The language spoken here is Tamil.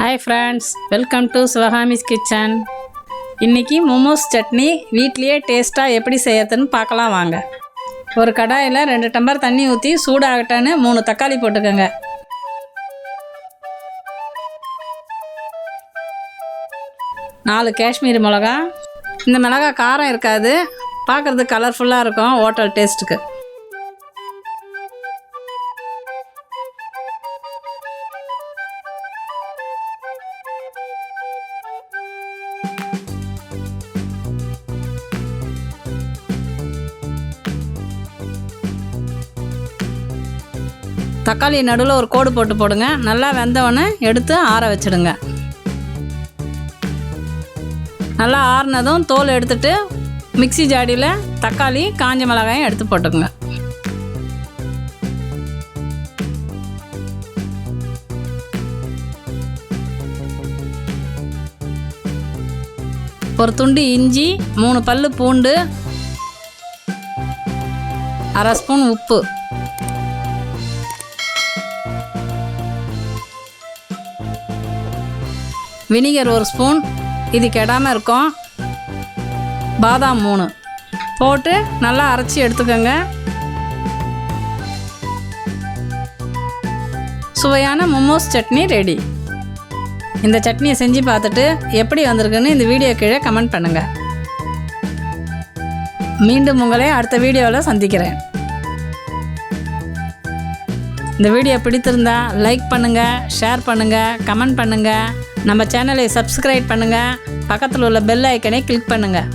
Hi friends, welcome to sivagamiskitchen. இன்னைக்கு மோமோஸ் சட்னி வீட்லயே டேஸ்டா எப்படி செய்யறதுன்னு பார்க்கலாம் வாங்க. ஒரு கடாயில 2 டம்ளர் தண்ணி ஊத்தி சூடாகட்டன்னு 3 தக்காளி போட்டுக்கங்க. நாலு காஷ்மீரி மிளகா. இந்த மிளகா காரம் இருக்காது, பார்க்கறதுக்கு கலர்ஃபுல்லா இருக்கும் ஹோட்டல் டேஸ்ட்டுக்கு. தக்காளி நடுவில் ஒரு கோடு போட்டு போடுங்க. நல்லா வெந்தவொடனே எடுத்து ஆற வச்சிடுங்க. நல்லா ஆறுனதும் தோல் எடுத்துட்டு மிக்ஸி ஜாடியில் தக்காளி காஞ்ச மிளகாயும் எடுத்து போட்டுக்குங்க. ஒரு துண்டு இஞ்சி, 3 பல்லு பூண்டு, 1/2 ஸ்பூன் உப்பு, வினிகர் 1 ஸ்பூன், இது கெடாமல் இருக்கும், பாதாம் 3 போட்டு நல்லா அரைச்சி எடுத்துக்கோங்க. சுவையான மோமோஸ் சட்னி ரெடி. இந்த சட்னியை செஞ்சு பார்த்துட்டு எப்படி வந்திருக்குன்னு இந்த வீடியோ கீழே கமெண்ட் பண்ணுங்கள். மீண்டும் உங்களை அடுத்த வீடியோவில் சந்திக்கிறேன். இந்த வீடியோ பிடித்திருந்தா லைக் பண்ணுங்கள், ஷேர் பண்ணுங்கள், கமெண்ட் பண்ணுங்கள். நம்ம சேனலை சப்ஸ்கிரைப் பண்ணுங்கள். பக்கத்தில் உள்ள பெல் ஐக்கனை கிளிக் பண்ணுங்கள்.